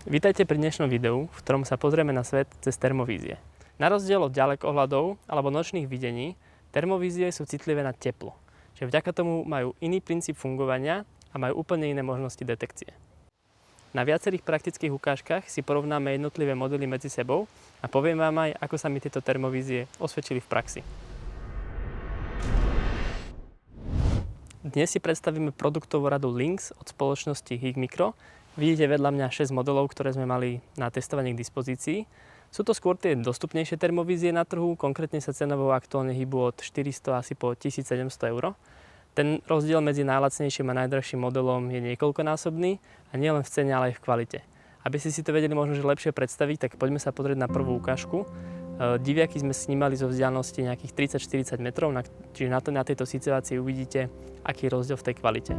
Vítajte pri dnešnom videu, v ktorom sa pozrieme na svet cez termovízie. Na rozdiel od ďalekohľadov alebo nočných videní, termovízie sú citlivé na teplo. Čiže vďaka tomu majú iný princíp fungovania a majú úplne iné možnosti detekcie. Na viacerých praktických ukážkach si porovnáme jednotlivé modely medzi sebou a poviem vám aj, ako sa mi tieto termovízie osvedčili v praxi. Dnes si predstavíme produktovú radu Lynx od spoločnosti Higmicro. Vidíte vedľa mňa 6 modelov, ktoré sme mali na testovanie k dispozícii. Sú to skôr tie dostupnejšie termovízie na trhu, konkrétne sa cenovo aktuálne hýbu od 400 asi po 1700 eur. Ten rozdiel medzi najlacnejším a najdrahším modelom je niekoľkonásobný a nielen v cene, ale aj v kvalite. Aby ste si to vedeli možno že lepšie predstaviť, tak poďme sa pozrieť na prvú ukážku. Diviaky sme snímali zo vzdialenosti nejakých 30-40 metrov, čiže na tejto situácii uvidíte, aký je rozdiel v tej kvalite.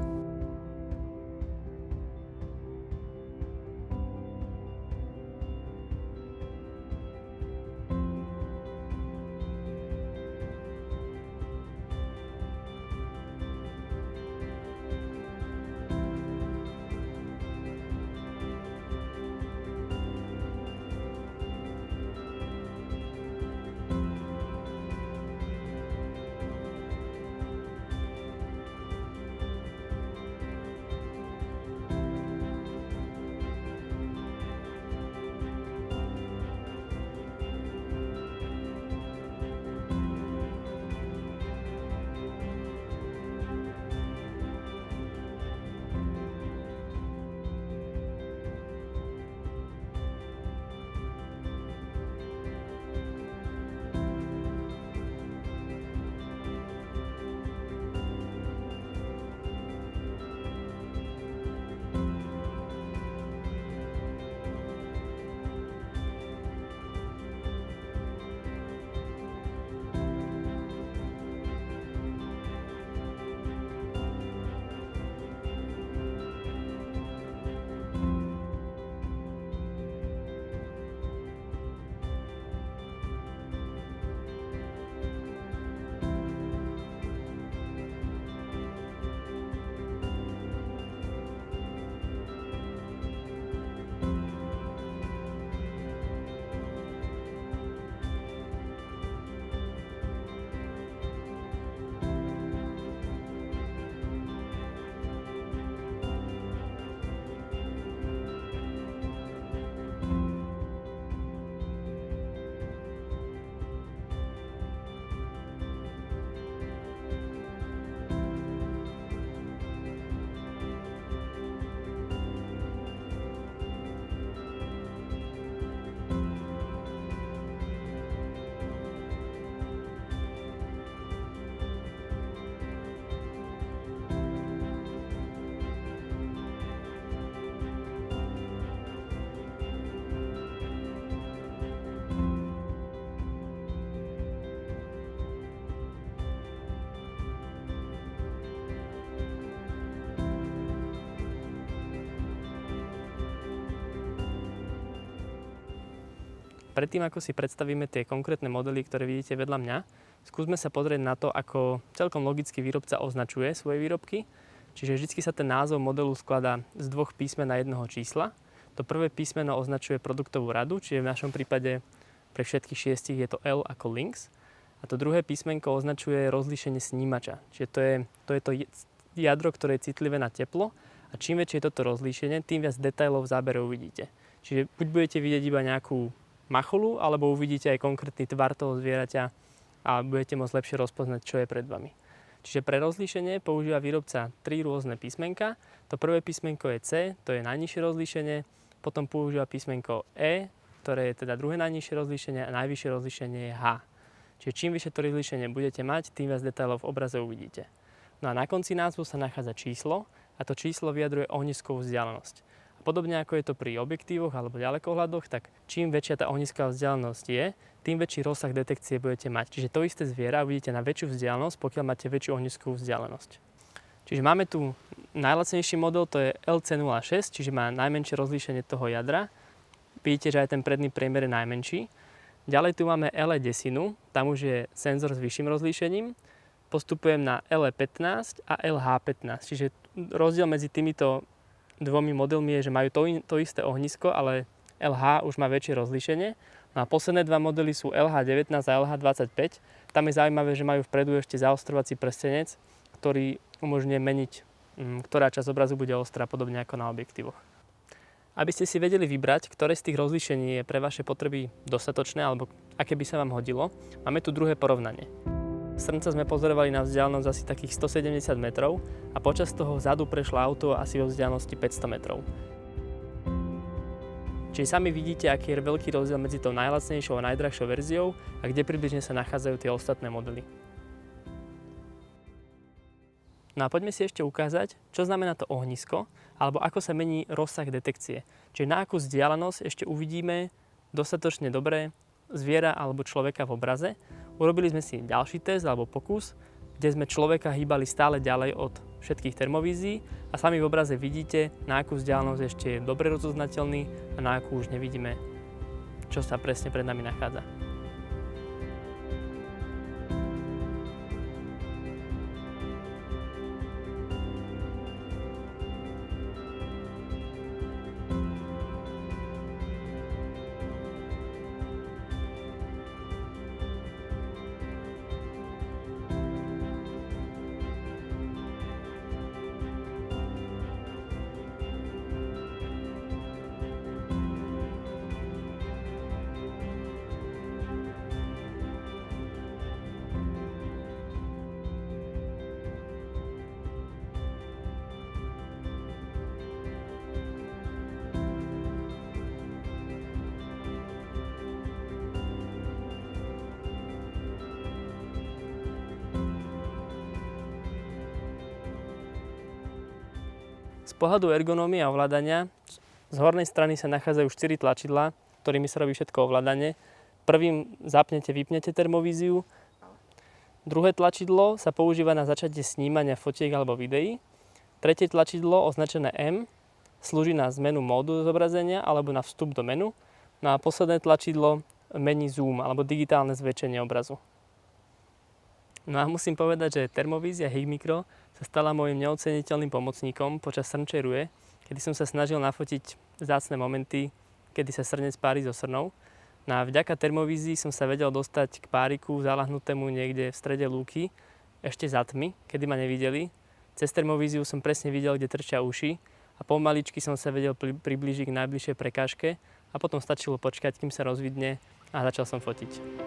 Predtým, ako si predstavíme tie konkrétne modely, ktoré vidíte vedľa mňa, skúsme sa pozrieť na to, ako celkom logicky výrobca označuje svoje výrobky. Čiže vždy sa ten názov modelu skladá z dvoch písmen a jedného čísla. To prvé písmeno označuje produktovú radu, čiže v našom prípade pre všetkých šiestich je to L ako Lynx. A to druhé písmenko označuje rozlíšenie snímača. Čiže to je to jadro, ktoré je citlivé na teplo. A čím väčšie je toto rozlíšenie, tým viac detailov v zábere uvidíte. Čiže buď budete vidieť iba nejakú macholu, alebo uvidíte aj konkrétny tvar toho zvieraťa a budete môcť lepšie rozpoznať, čo je pred vami. Čiže pre rozlíšenie používa výrobca 3 rôzne písmenka. To prvé písmenko je C, to je najnižšie rozlíšenie, potom používa písmenko E, ktoré je teda druhé najnižšie rozlíšenie a najvyššie rozlíšenie je H. Čiže čím vyššie to rozlíšenie budete mať, tým viac detailov v obraze uvidíte. No a na konci názvu sa nachádza číslo a to číslo vyjadruje ohniskovú vzdialenosť. Podobne ako je to pri objektívoch alebo ďalekohľadoch, tak čím väčšia tá ohnisková vzdialenosť je, tým väčší rozsah detekcie budete mať. Čiže to isté zviera uvidíte na väčšiu vzdialenosť, pokiaľ máte väčšiu ohniskovú vzdialenosť. Čiže máme tu najlacnejší model, to je LC06, čiže má najmenšie rozlíšenie toho jadra. Vidíte, že aj ten predný priemer je najmenší. Ďalej tu máme LE10, tam už je senzor s vyšším rozlíšením. Postupujem na LE15 a LH15, čiže rozdiel medzi týmito dvomi modelmi je, že majú to isté ohnisko, ale LH už má väčšie rozlíšenie. No a posledné dva modely sú LH19 a LH25. Tam je zaujímavé, že majú vpredu ešte zaostrovací prstenec, ktorý umožňuje meniť, ktorá časť obrazu bude ostrá, podobne ako na objektívoch. Aby ste si vedeli vybrať, ktoré z tých rozlíšení je pre vaše potreby dostatočné alebo aké by sa vám hodilo, máme tu druhé porovnanie. Srnca sme pozorovali na vzdialenosť asi takých 170 metrov a počas toho vzadu prešlo auto asi vo vzdialenosti 500 metrov. Čiže sami vidíte, aký je veľký rozdiel medzi tou najlacnejšou a najdrahšou verziou a kde približne sa nachádzajú tie ostatné modely. No a poďme si ešte ukázať, čo znamená to ohnisko, alebo ako sa mení rozsah detekcie. Čiže na akú vzdialenosť ešte uvidíme dostatočne dobré zviera alebo človeka v obraze. Urobili sme si ďalší test alebo pokus, kde sme človeka hýbali stále ďalej od všetkých termovízií a sami v obraze vidíte, na akú vzdialenosť ešte je dobre rozoznateľný a na akú už nevidíme, čo sa presne pred nami nachádza. Z pohľadu ergonómie a ovládania, z hornej strany sa nachádzajú 4 tlačidlá, ktorými sa robí všetko ovládanie. Prvým zapnete, vypnete termovíziu. Druhé tlačidlo sa používa na začatie snímania fotiek alebo videí. Tretie tlačidlo, označené M, slúži na zmenu módu zobrazenia alebo na vstup do menu. No a posledné tlačidlo mení zoom alebo digitálne zväčšenie obrazu. No a musím povedať, že termovízia Higmicro sa stala môjim neoceniteľným pomocníkom počas srnčej ruje, kedy som sa snažil nafotiť vzácne momenty, kedy sa srnec pári so srnou. No a vďaka termovízii som sa vedel dostať k páriku zalahnutému niekde v strede lúky, ešte za tmy, kedy ma nevideli. Cez termovíziu som presne videl, kde trčia uši a pomaličky som sa vedel priblížiť k najbližšej prekážke a potom stačilo počkať, kým sa rozvidne a začal som fotiť.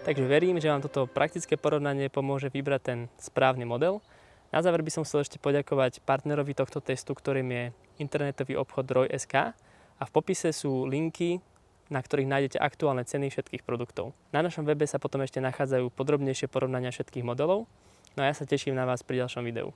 Takže verím, že vám toto praktické porovnanie pomôže vybrať ten správny model. Na záver by som chcel ešte poďakovať partnerovi tohto testu, ktorým je internetový obchod Roj.sk a v popise sú linky, na ktorých nájdete aktuálne ceny všetkých produktov. Na našom webe sa potom ešte nachádzajú podrobnejšie porovnania všetkých modelov. No a ja sa teším na vás pri ďalšom videu.